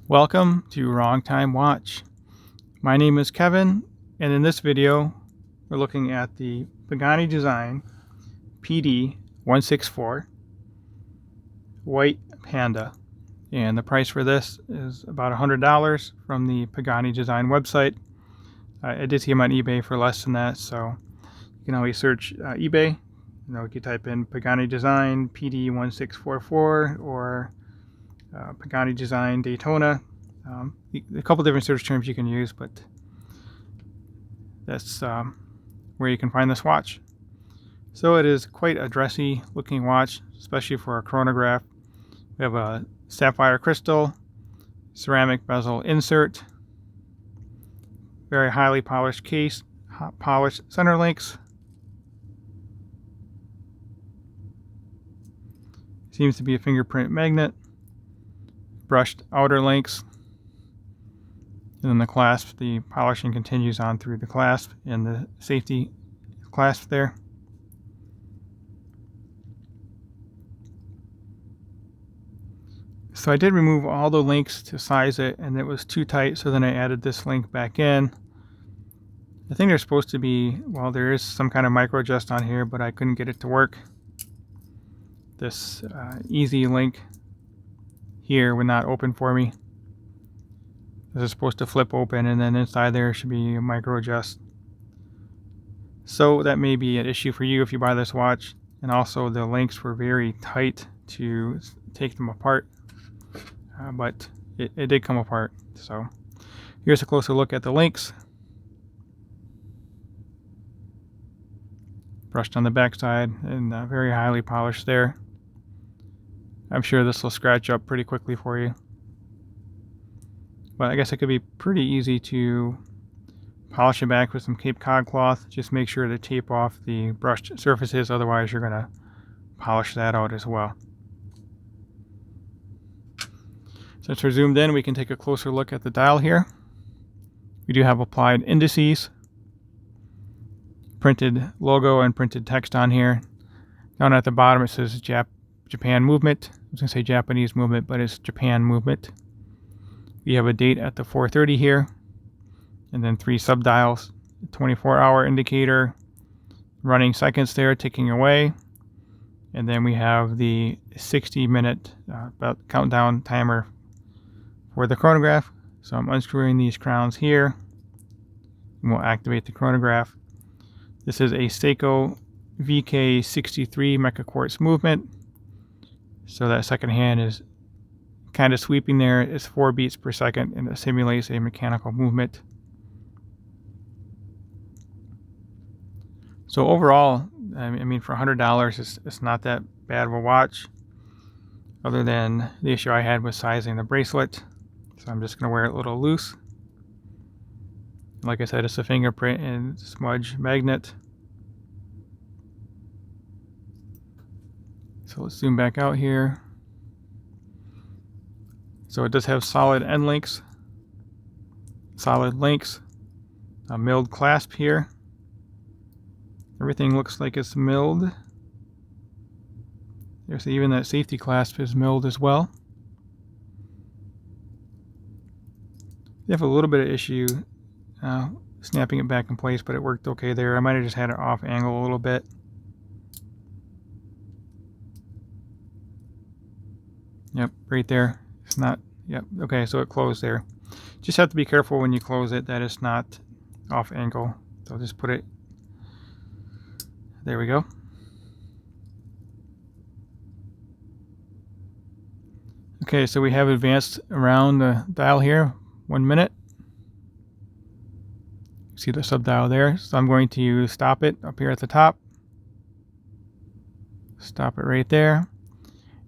Welcome to Wrong Time Watch. My name is Kevin, and in this video, we're looking at the Pagani design PD-1644 White Panda. And the price for this is about $100 from the Pagani design website. I did see them on eBay for less than that, so you can always search eBay. You can type in Pagani design PD-1644 or Pagani design Daytona. A couple different search terms you can use, but that's where you can find this watch. So it is quite a dressy looking watch, especially for a chronograph. We have a sapphire crystal, ceramic bezel insert, very highly polished case, polished center links. Seems to be a fingerprint magnet, brushed outer links, and then the clasp, the polishing continues on through the clasp and the safety clasp there. So I did remove all the links to size it, and it was too tight, so then I added this link back in. I think there's supposed to be, well, there is some kind of micro adjust on here, but I couldn't get it to work. This easy link here would not open for me. This is supposed to flip open, and then inside there should be a micro adjust. So that may be an issue for you if you buy this watch. And also the links were very tight to take them apart, but it did come apart. So here's a closer look at the links. Brushed on the back side and very highly polished there. I'm sure this will scratch up pretty quickly for you. But I guess it could be pretty easy to polish it back with some Cape Cod cloth. Just make sure to tape off the brushed surfaces, otherwise you're going to polish that out as well. Since we're zoomed in, we can take a closer look at the dial here. We do have applied indices, printed logo and printed text on here. Down at the bottom it says Japan movement. I was going to say Japanese movement, but it's Japan movement. We have a date at the 4:30 here, and then 3 subdials, 24-hour indicator, running seconds there, ticking away, and then we have the 60-minute countdown timer for the chronograph. So I'm unscrewing these crowns here, and we'll activate the chronograph. This is a Seiko VK63 Mecha Quartz movement. So that second hand is kind of sweeping there. It's 4 beats per second, and it simulates a mechanical movement. So overall, I mean, for $100, it's not that bad of a watch, other than the issue I had with sizing the bracelet. So I'm just going to wear it a little loose. Like I said, it's a fingerprint and smudge magnet. So let's zoom back out here. So it does have solid end links, solid links, a milled clasp here. Everything looks like it's milled. There's even that safety clasp is milled as well. You have a little bit of issue snapping it back in place, but it worked okay there. I might have just had it off angle a little bit. Yep, right there. It's not, yep, okay, so it closed there. Just have to be careful when you close it that it's not off angle. So I'll just put it, there we go. Okay, so we have advanced around the dial here, 1 minute. See the subdial there. So I'm going to stop it up here at the top. Stop it right there.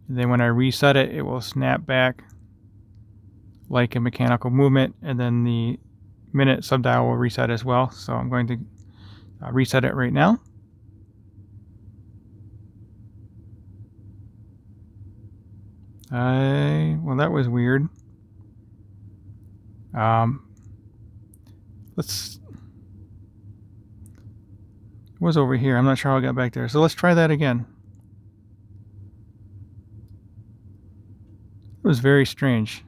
And then when I reset it, it will snap back like a mechanical movement, and then the minute subdial will reset as well. So I'm going to reset it right now. Well, that was weird. It was over here. I'm not sure how I got back there. So let's try that again. It was very strange.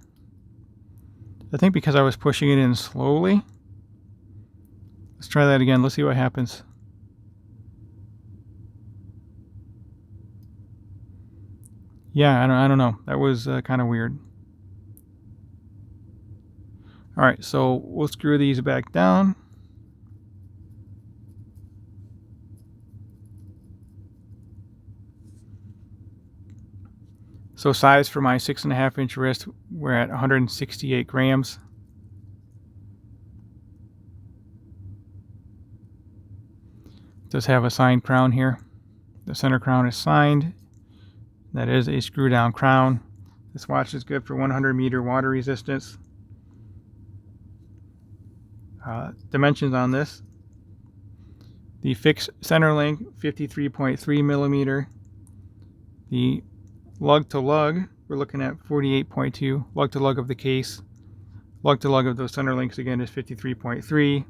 I think because I was pushing it in slowly. Let's try that again. Let's see what happens. Yeah, I don't know. That was kind of weird. All right, so we'll screw these back down. So size for my 6.5-inch wrist, we're at 168 grams. It does have a signed crown here. The center crown is signed. That is a screw down crown. This watch is good for 100 meter water resistance. Dimensions on this. The fixed center length, 53.3 millimeter. The lug to lug, we're looking at 48.2. Lug to lug of the case. Lug to lug of those center links again is 53.3.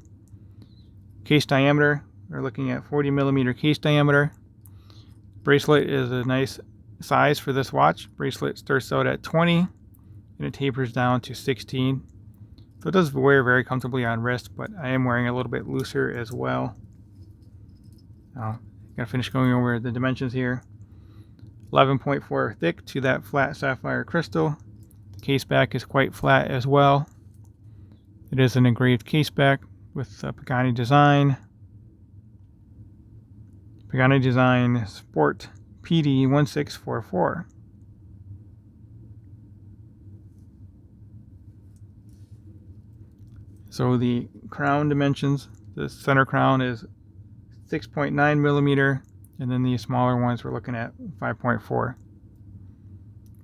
Case diameter, we're looking at 40 millimeter case diameter. Bracelet is a nice size for this watch. Bracelet starts out at 20 and it tapers down to 16. So it does wear very comfortably on wrist, but I am wearing a little bit looser as well. Now, gotta finish going over the dimensions here. 11.4 thick to that flat sapphire crystal. The case back is quite flat as well. It is an engraved case back with Pagani design. Pagani design Sport PD-1644. So the crown dimensions, the center crown is 6.9 millimeter, and then the smaller ones we're looking at 5.4.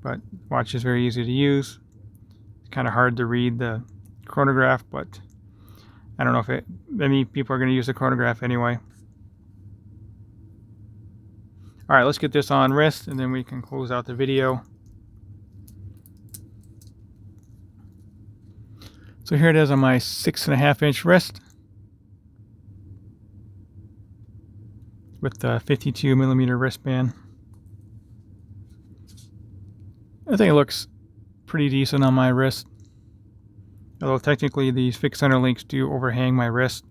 But watch is very easy to use. It's kind of hard to read the chronograph, but I don't know if many people are going to use the chronograph anyway. All right, let's get this on wrist, and then we can close out the video. So here it is on my 6.5-inch wrist with the 52 millimeter wristband. I think it looks pretty decent on my wrist, although technically these fixed center links do overhang my wrist.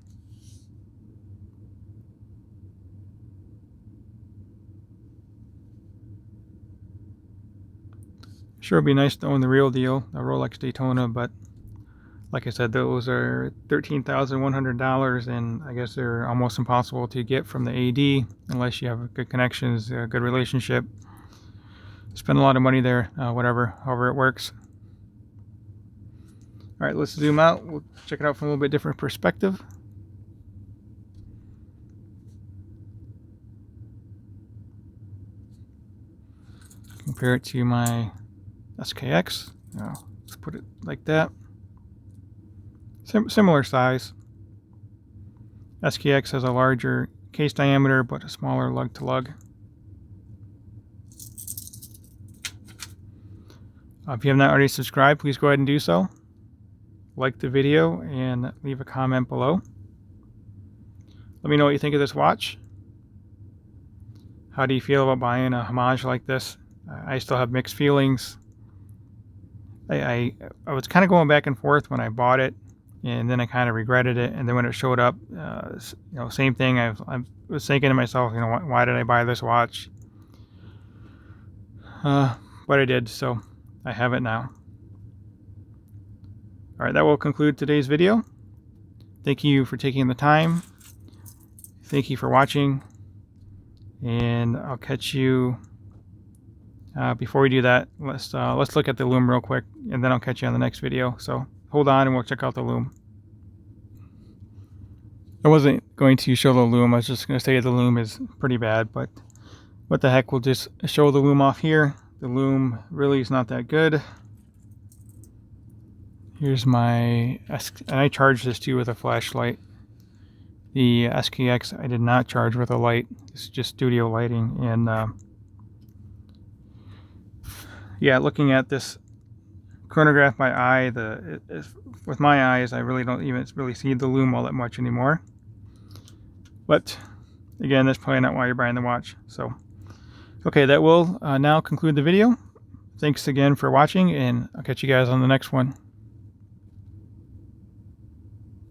Sure, it'd be nice to own the real deal, a Rolex Daytona, but like I said, those are $13,100, and I guess they're almost impossible to get from the AD unless you have good connections, a good relationship. Spend a lot of money there, however it works. All right, let's zoom out. We'll check it out from a little bit different perspective. Compare it to my SKX. Let's put it like that. Similar size. SKX has a larger case diameter but a smaller lug to lug. If you have not already subscribed, please go ahead and do so. Like the video and leave a comment below. Let me know what you think of this watch. How do you feel about buying a homage like this? I still have mixed feelings. I was kind of going back and forth when I bought it, and then I kind of regretted it. And then when it showed up, same thing. I was thinking to myself, why did I buy this watch? But I did, so I have it now. All right, that will conclude today's video. Thank you for taking the time. Thank you for watching, and I'll catch you. Before we do that, let's look at the loom real quick, and then I'll catch you on the next video. So hold on, and we'll check out the loom. I wasn't going to show the loom. I was just going to say the loom is pretty bad, but what the heck, we'll just show the loom off here. The loom really is not that good. Here's my, and I charged this too with a flashlight. The SKX I did not charge with a light. It's just studio lighting, and yeah, looking at this chronograph by eye, with my eyes, I really don't even really see the loom all that much anymore. But again, that's probably not why you're buying the watch. So, okay, that will now conclude the video. Thanks again for watching, and I'll catch you guys on the next one.